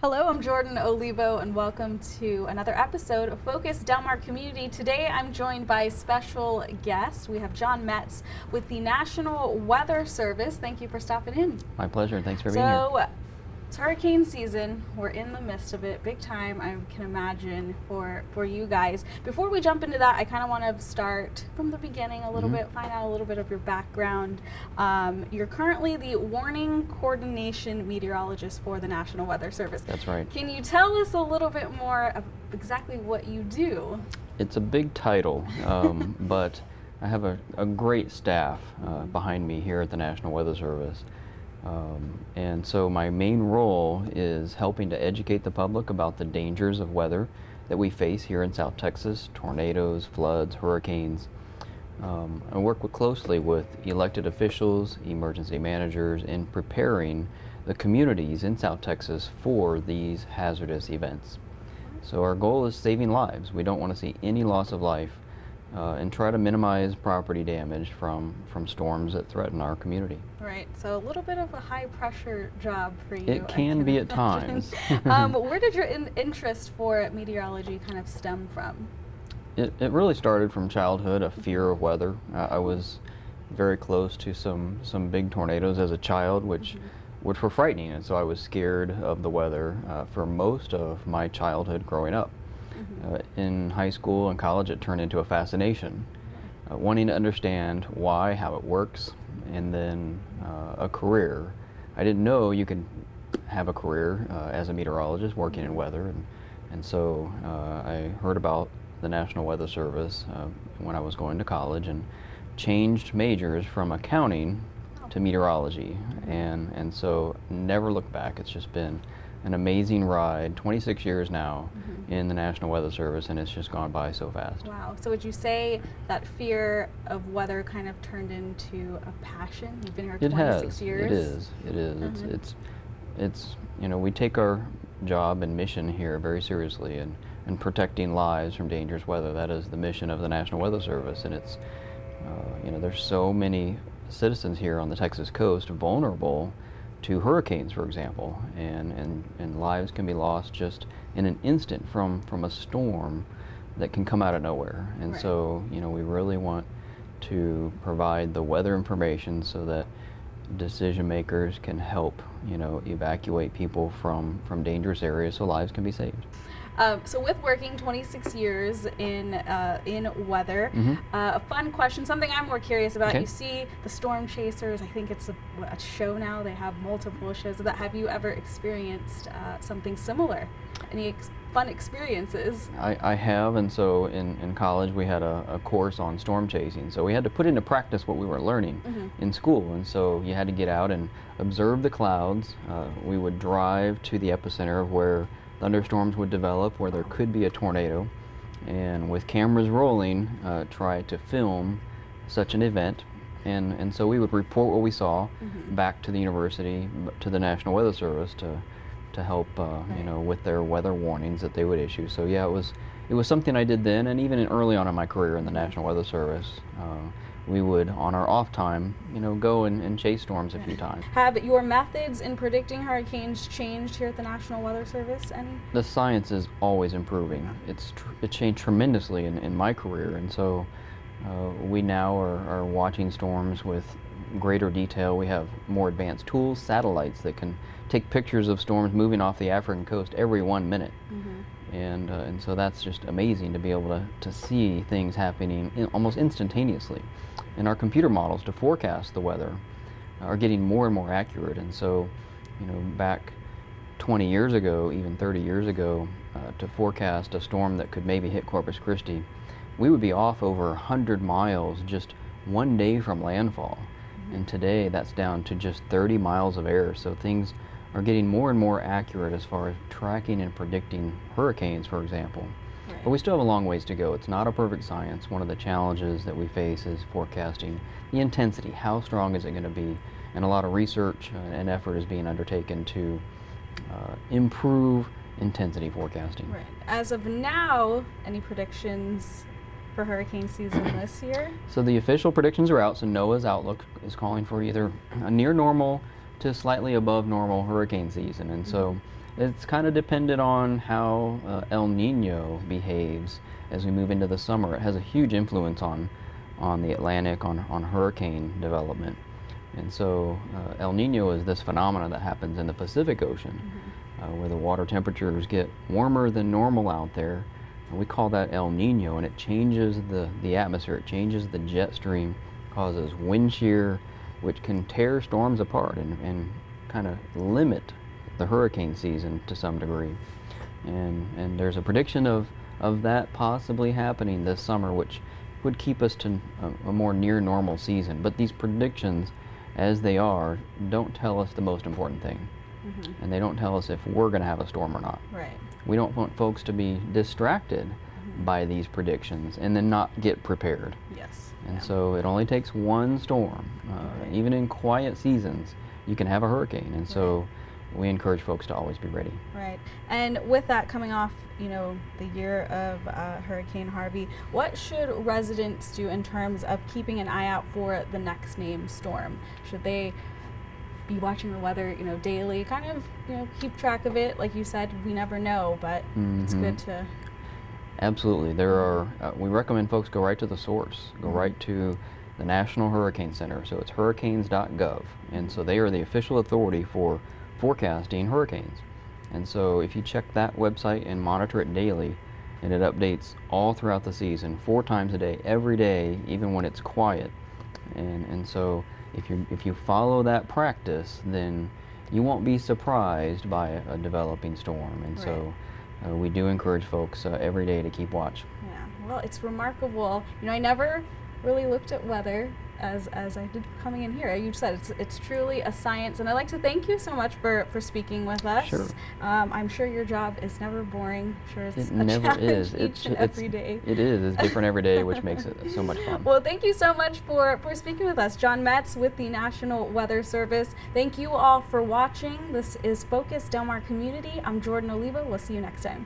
Hello, I'm Jordan Olivo, and welcome to another episode of Focus Del Mar Community. Today I'm joined by a special guest. We have John Metz with the National Weather Service. Thank you for stopping in. My pleasure. Thanks for being here. So, it's hurricane season. We're in the midst of it. Big time, I can imagine, for you guys. Before we jump into that, I kind of want to start from the beginning a little bit, find out a little bit of your background. You're currently the Warning Coordination Meteorologist for the National Weather Service. That's right. Can you tell us a little bit more of exactly what you do? It's a big title, but I have a great staff behind me here at the National Weather Service. And so my main role is helping to educate the public about the dangers of weather that we face here in South Texas: tornadoes, floods, hurricanes. I work closely with elected officials, emergency managers in preparing the communities in South Texas for these hazardous events. So our goal is saving lives. We don't want to see any loss of life and try to minimize property damage from storms that threaten our community. Right, so a little bit of a high pressure job for you. It can be at times. Where did your interest for meteorology kind of stem from? It really started from childhood, a fear of weather. I was very close to some big tornadoes as a child, which were frightening, and so I was scared of the weather for most of my childhood growing up. In high school and college, it turned into a fascination, wanting to understand why, how it works, and then a career. I didn't know you could have a career as a meteorologist working in weather, and so I heard about the National Weather Service when I was going to college and changed majors from accounting to meteorology, and so never looked back. It's just been an amazing ride, 26 years now in the National Weather Service, and it's just gone by so fast. Wow. So would you say that fear of weather kind of turned into a passion? You've been here 26 years. It is. It's you know, we take our job and mission here very seriously, and protecting lives from dangerous weather. That is the mission of the National Weather Service, and it's you know, there's so many citizens here on the Texas coast vulnerable to hurricanes, for example, and lives can be lost just in an instant from a storm that can come out of nowhere. And right. So, you know, we really want to provide the weather information so that decision makers can help, you know, evacuate people from dangerous areas so lives can be saved. So with working 26 years in weather, a fun question, something I'm more curious about. Okay. You see the Storm Chasers. I think it's a show now. They have multiple shows of that. Have you ever experienced something similar? Any fun experiences? I have, and so in college we had a course on storm chasing. So we had to put into practice what we were learning in school, and so you had to get out and observe the clouds. We would drive to the epicenter of where thunderstorms would develop, where there could be a tornado, and with cameras rolling, try to film such an event. And so we would report what we saw back to the university, to the National Weather Service to help you know, with their weather warnings that they would issue. So yeah, it was something I did then, and even early on in my career in the National Weather Service. We would, on our off time, you know, go and chase storms a few times. Have your methods in predicting hurricanes changed here at the National Weather Service? The science is always improving. It changed tremendously in my career, and so we now are watching storms with greater detail. We have more advanced tools, satellites that can take pictures of storms moving off the African coast every 1 minute. And so that's just amazing to be able to see things happening almost instantaneously. And our computer models to forecast the weather are getting more and more accurate. And so, you know, back 20 years ago, even 30 years ago, to forecast a storm that could maybe hit Corpus Christi, we would be off over 100 miles just one day from landfall. And today that's down to just 30 miles of air. So things are getting more and more accurate as far as tracking and predicting hurricanes, for example. Right. But we still have a long ways to go. It's not a perfect science. One of the challenges that we face is forecasting the intensity. How strong is it going to be? And a lot of research and effort is being undertaken to improve intensity forecasting. Right. As of now, any predictions for hurricane season this year? So the official predictions are out. So NOAA's outlook is calling for either a near normal to slightly above normal hurricane season. And so It's kind of dependent on how El Nino behaves as we move into the summer. It has a huge influence on the Atlantic, on hurricane development. And so El Nino is this phenomenon that happens in the Pacific Ocean, where the water temperatures get warmer than normal out there. And we call that El Nino, and it changes the atmosphere, it changes the jet stream, causes wind shear, which can tear storms apart and kind of limit the hurricane season to some degree. And there's a prediction of that possibly happening this summer, which would keep us to a more near normal season. But these predictions, as they are, don't tell us the most important thing. And they don't tell us if we're going to have a storm or not. Right. We don't want folks to be distracted by these predictions and then not get prepared. Yes. And so it only takes one storm. Even in quiet seasons, you can have a hurricane. And so we encourage folks to always be ready. Right. And with that coming off, the year of Hurricane Harvey, what should residents do in terms of keeping an eye out for the next named storm? Should they be watching the weather, daily, kind of, keep track of it? Like you said, we never know, but it's good to. Absolutely. We recommend folks go right to the source, go right to the National Hurricane Center. So it's hurricanes.gov. And so they are the official authority for forecasting hurricanes. And so if you check that website and monitor it daily, and it updates all throughout the season, 4 times a day, every day, even when it's quiet. And so if you follow that practice, then you won't be surprised by a developing storm. And so we do encourage folks every day to keep watch. Yeah, well, it's remarkable. I never really looked at weather as I did coming in here. You said it's truly a science, and I'd like to thank you so much for speaking with us. Sure. I'm sure your job is never boring. I'm sure it's It a never challenge is. each and every day. It is. It's different every day, which makes it so much fun. Well, thank you so much for speaking with us. John Metz with the National Weather Service. Thank you all for watching. This is Focus Del Mar Community. I'm Jordan Olivo. We'll see you next time.